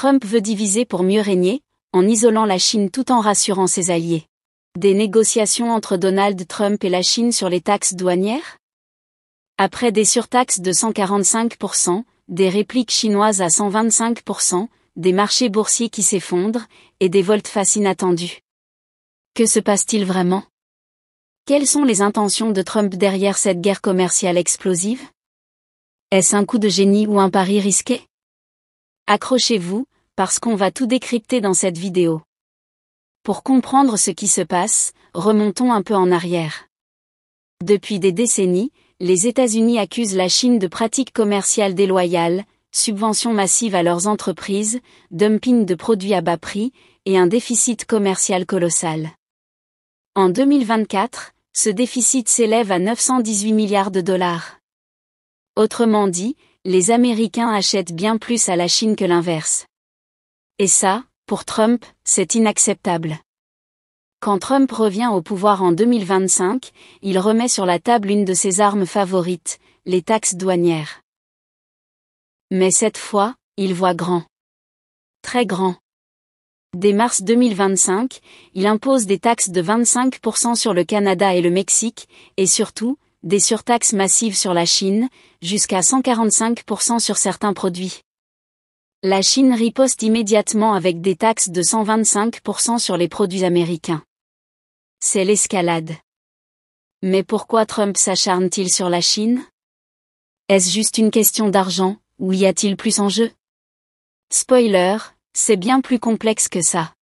Trump veut diviser pour mieux régner, en isolant la Chine tout en rassurant ses alliés. Des négociations entre Donald Trump et la Chine sur les taxes douanières? Après des surtaxes de 145%, des répliques chinoises à 125%, des marchés boursiers qui s'effondrent, et des volte-face inattendues. Que se passe-t-il vraiment? Quelles sont les intentions de Trump derrière cette guerre commerciale explosive? Est-ce un coup de génie ou un pari risqué? Accrochez-vous, parce qu'on va tout décrypter dans cette vidéo. Pour comprendre ce qui se passe, remontons un peu en arrière. Depuis des décennies, les États-Unis accusent la Chine de pratiques commerciales déloyales, subventions massives à leurs entreprises, dumping de produits à bas prix, et un déficit commercial colossal. En 2024, ce déficit s'élève à 918 milliards de dollars. Autrement dit, les Américains achètent bien plus à la Chine que l'inverse. Et ça, pour Trump, c'est inacceptable. Quand Trump revient au pouvoir en 2025, il remet sur la table une de ses armes favorites, les taxes douanières. Mais cette fois, il voit grand. Très grand. Dès mars 2025, il impose des taxes de 25% sur le Canada et le Mexique, et surtout, des surtaxes massives sur la Chine, jusqu'à 145% sur certains produits. La Chine riposte immédiatement avec des taxes de 125% sur les produits américains. C'est l'escalade. Mais pourquoi Trump s'acharne-t-il sur la Chine? Est-ce juste une question d'argent, ou y a-t-il plus en jeu? Spoiler, c'est bien plus complexe que ça.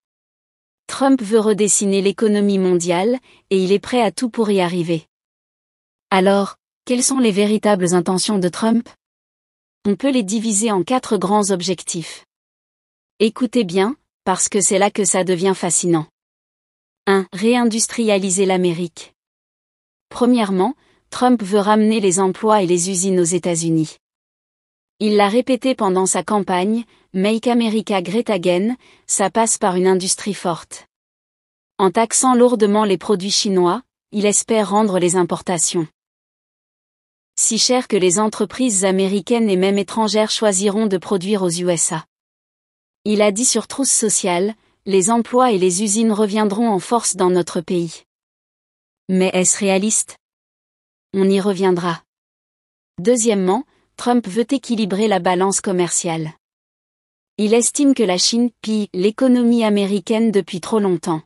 Trump veut redessiner l'économie mondiale, et il est prêt à tout pour y arriver. Alors, quelles sont les véritables intentions de Trump? On peut les diviser en 4 grands objectifs. Écoutez bien, parce que c'est là que ça devient fascinant. 1. Réindustrialiser l'Amérique. Premièrement, Trump veut ramener les emplois et les usines aux États-Unis. Il l'a répété pendant sa campagne, Make America Great Again, ça passe par une industrie forte. En taxant lourdement les produits chinois, il espère rendre les importations si chères que les entreprises américaines et même étrangères choisiront de produire aux USA. Il a dit sur Truth Social, les emplois et les usines reviendront en force dans notre pays. Mais est-ce réaliste? On y reviendra. Deuxièmement, Trump veut équilibrer la balance commerciale. Il estime que la Chine pille l'économie américaine depuis trop longtemps.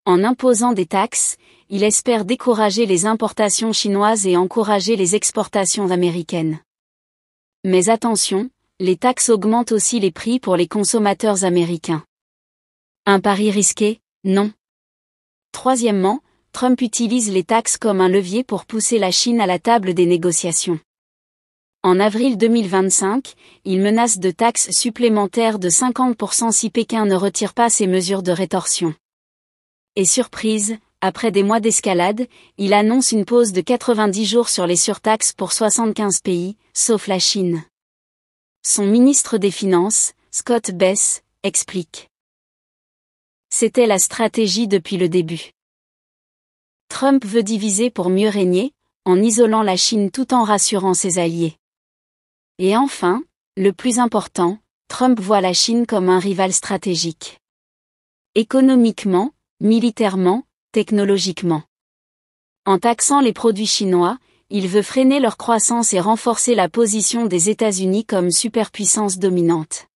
En imposant des taxes, il espère décourager les importations chinoises et encourager les exportations américaines. Mais attention, les taxes augmentent aussi les prix pour les consommateurs américains. Un pari risqué? Non. Troisièmement, Trump utilise les taxes comme un levier pour pousser la Chine à la table des négociations. En avril 2025, il menace de taxes supplémentaires de 50% si Pékin ne retire pas ses mesures de rétorsion. Et surprise, après des mois d'escalade, il annonce une pause de 90 jours sur les surtaxes pour 75 pays, sauf la Chine. Son ministre des Finances, Scott Bess, explique. C'était la stratégie depuis le début. Trump veut diviser pour mieux régner, en isolant la Chine tout en rassurant ses alliés. Et enfin, le plus important, Trump voit la Chine comme un rival stratégique. Économiquement, militairement, technologiquement. En taxant les produits chinois, il veut freiner leur croissance et renforcer la position des États-Unis comme superpuissance dominante.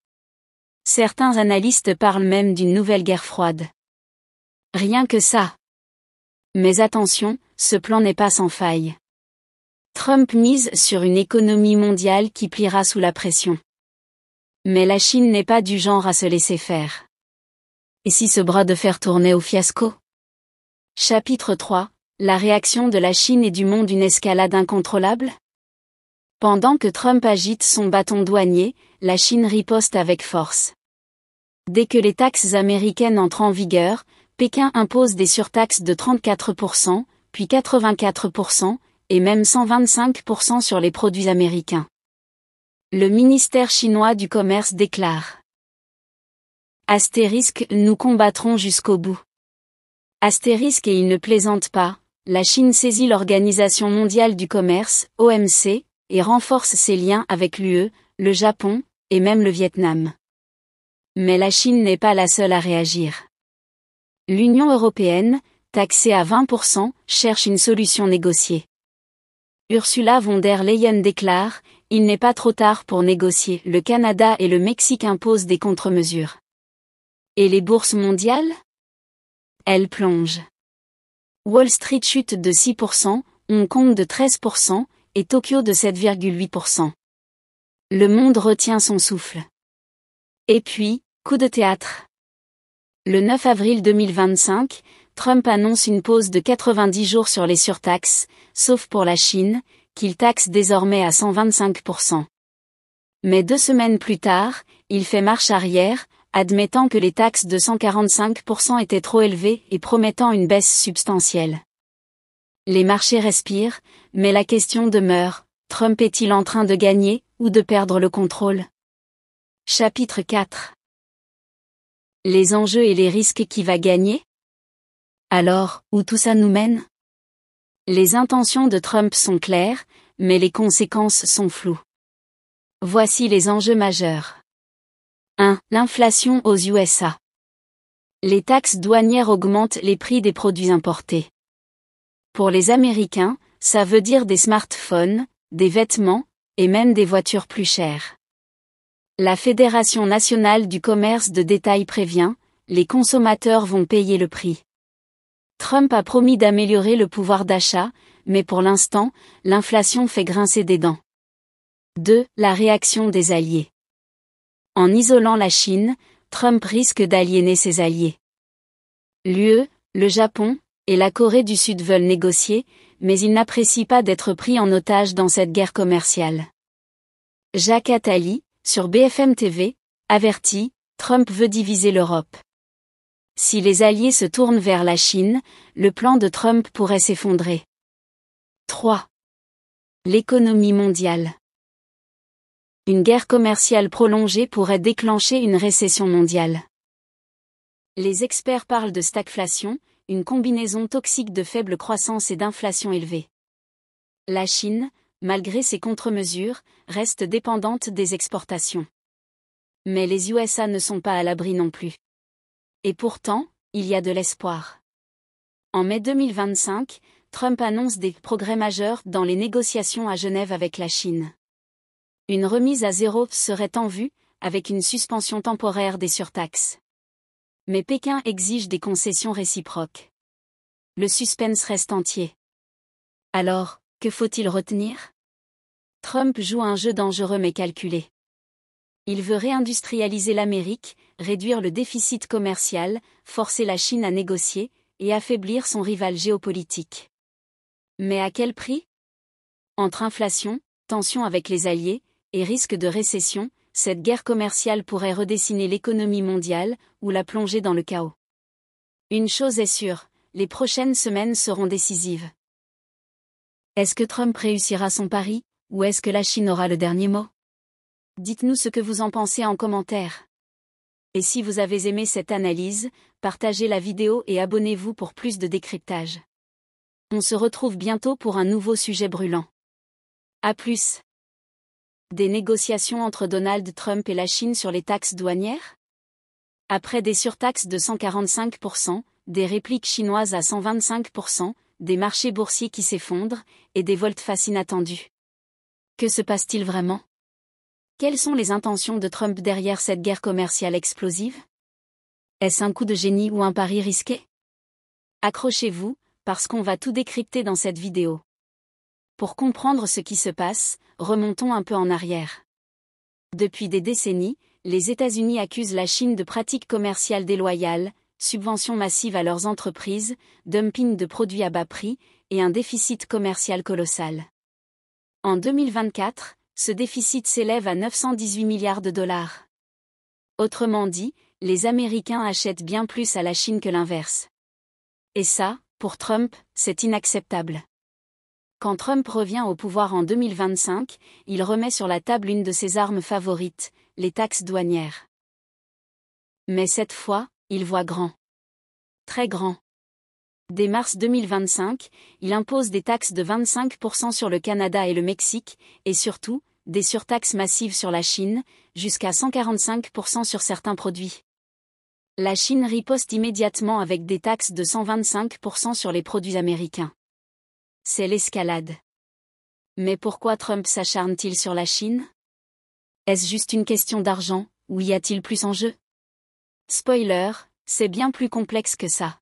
Certains analystes parlent même d'une nouvelle guerre froide. Rien que ça. Mais attention, ce plan n'est pas sans faille. Trump mise sur une économie mondiale qui pliera sous la pression. Mais la Chine n'est pas du genre à se laisser faire. Et si ce bras de fer tournait au fiasco? Chapitre 3. La réaction de la Chine et du monde, une escalade incontrôlable? Pendant que Trump agite son bâton douanier, la Chine riposte avec force. Dès que les taxes américaines entrent en vigueur, Pékin impose des surtaxes de 34%, puis 84%, et même 125% sur les produits américains. Le ministère chinois du Commerce déclare. Astérisque, nous combattrons jusqu'au bout. Astérisque, et il ne plaisante pas, la Chine saisit l'Organisation mondiale du commerce, OMC, et renforce ses liens avec l'UE, le Japon, et même le Vietnam. Mais la Chine n'est pas la seule à réagir. L'Union européenne, taxée à 20%, cherche une solution négociée. Ursula von der Leyen déclare « Il n'est pas trop tard pour négocier, le Canada et le Mexique imposent des contre-mesures. » Et les bourses mondiales ? Elles plongent. Wall Street chute de 6%, Hong Kong de 13% et Tokyo de 7,8%. Le monde retient son souffle. Et puis, coup de théâtre. Le 9 avril 2025, Trump annonce une pause de 90 jours sur les surtaxes, sauf pour la Chine, qu'il taxe désormais à 125%. Mais 2 semaines plus tard, il fait marche arrière, admettant que les taxes de 145% étaient trop élevées et promettant une baisse substantielle. Les marchés respirent, mais la question demeure, Trump est-il en train de gagner, ou de perdre le contrôle ? Chapitre 4. Les enjeux et les risques qui va gagner ? Alors, où tout ça nous mène ? Les intentions de Trump sont claires, mais les conséquences sont floues. Voici les enjeux majeurs. 1. L'inflation aux USA. Les taxes douanières augmentent les prix des produits importés. Pour les Américains, ça veut dire des smartphones, des vêtements, et même des voitures plus chères. La Fédération nationale du commerce de détail prévient, les consommateurs vont payer le prix. Trump a promis d'améliorer le pouvoir d'achat, mais pour l'instant, l'inflation fait grincer des dents. 2. La réaction des alliés. En isolant la Chine, Trump risque d'aliéner ses alliés. L'UE, le Japon, et la Corée du Sud veulent négocier, mais ils n'apprécient pas d'être pris en otage dans cette guerre commerciale. Jacques Attali, sur BFM TV, avertit, Trump veut diviser l'Europe. Si les alliés se tournent vers la Chine, le plan de Trump pourrait s'effondrer. 3. L'économie mondiale. Une guerre commerciale prolongée pourrait déclencher une récession mondiale. Les experts parlent de stagflation, une combinaison toxique de faible croissance et d'inflation élevée. La Chine, malgré ses contre-mesures, reste dépendante des exportations. Mais les USA ne sont pas à l'abri non plus. Et pourtant, il y a de l'espoir. En mai 2025, Trump annonce des progrès majeurs dans les négociations à Genève avec la Chine. Une remise à zéro serait en vue, avec une suspension temporaire des surtaxes. Mais Pékin exige des concessions réciproques. Le suspense reste entier. Alors, que faut-il retenir ? Trump joue un jeu dangereux mais calculé. Il veut réindustrialiser l'Amérique, réduire le déficit commercial, forcer la Chine à négocier, et affaiblir son rival géopolitique. Mais à quel prix ? Entre inflation, tension avec les alliés, et risque de récession, cette guerre commerciale pourrait redessiner l'économie mondiale, ou la plonger dans le chaos. Une chose est sûre, les prochaines semaines seront décisives. Est-ce que Trump réussira son pari, ou est-ce que la Chine aura le dernier mot ? Dites-nous ce que vous en pensez en commentaire. Et si vous avez aimé cette analyse, partagez la vidéo et abonnez-vous pour plus de décryptage. On se retrouve bientôt pour un nouveau sujet brûlant. À plus. Des négociations entre Donald Trump et la Chine sur les taxes douanières ? Après des surtaxes de 145%, des répliques chinoises à 125%, des marchés boursiers qui s'effondrent, et des volte-face inattendues. Que se passe-t-il vraiment ? Quelles sont les intentions de Trump derrière cette guerre commerciale explosive ? Est-ce un coup de génie ou un pari risqué ? Accrochez-vous, parce qu'on va tout décrypter dans cette vidéo. Pour comprendre ce qui se passe, remontons un peu en arrière. Depuis des décennies, les États-Unis accusent la Chine de pratiques commerciales déloyales, subventions massives à leurs entreprises, dumping de produits à bas prix, et un déficit commercial colossal. En 2024, ce déficit s'élève à 918 milliards de dollars. Autrement dit, les Américains achètent bien plus à la Chine que l'inverse. Et ça, pour Trump, c'est inacceptable. Quand Trump revient au pouvoir en 2025, il remet sur la table une de ses armes favorites, les taxes douanières. Mais cette fois, il voit grand. Très grand. Dès mars 2025, il impose des taxes de 25% sur le Canada et le Mexique, et surtout, des surtaxes massives sur la Chine, jusqu'à 145% sur certains produits. La Chine riposte immédiatement avec des taxes de 125% sur les produits américains. C'est l'escalade. Mais pourquoi Trump s'acharne-t-il sur la Chine? Est-ce juste une question d'argent, ou y a-t-il plus en jeu? Spoiler, c'est bien plus complexe que ça.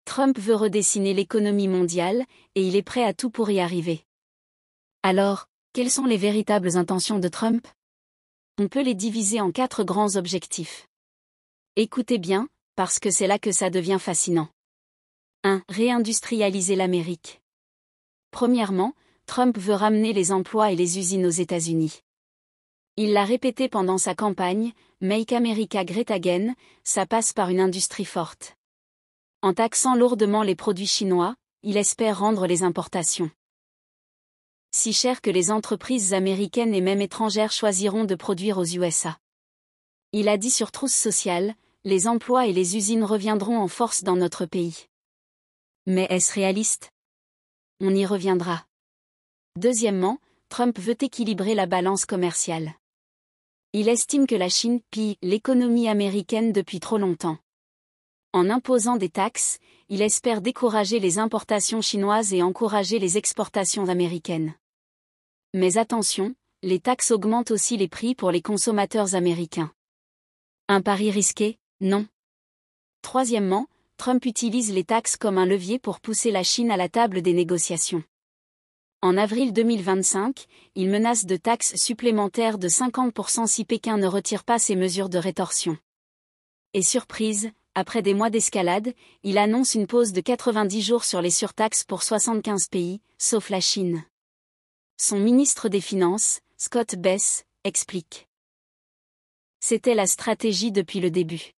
Trump veut redessiner l'économie mondiale, et il est prêt à tout pour y arriver. Alors, quelles sont les véritables intentions de Trump? On peut les diviser en 4 grands objectifs. Écoutez bien, parce que c'est là que ça devient fascinant. 1. Réindustrialiser l'Amérique. Premièrement, Trump veut ramener les emplois et les usines aux États-Unis. Il l'a répété pendant sa campagne, Make America Great Again, ça passe par une industrie forte. En taxant lourdement les produits chinois, il espère rendre les importations si chères que les entreprises américaines et même étrangères choisiront de produire aux USA. Il a dit sur Truth Social, les emplois et les usines reviendront en force dans notre pays. Mais est-ce réaliste? On y reviendra. Deuxièmement, Trump veut équilibrer la balance commerciale. Il estime que la Chine pille l'économie américaine depuis trop longtemps. En imposant des taxes, il espère décourager les importations chinoises et encourager les exportations américaines. Mais attention, les taxes augmentent aussi les prix pour les consommateurs américains. Un pari risqué? Non. Troisièmement, Trump utilise les taxes comme un levier pour pousser la Chine à la table des négociations. En avril 2025, il menace de taxes supplémentaires de 50% si Pékin ne retire pas ses mesures de rétorsion. Et surprise, après des mois d'escalade, il annonce une pause de 90 jours sur les surtaxes pour 75 pays, sauf la Chine. Son ministre des Finances, Scott Bess, explique. C'était la stratégie depuis le début.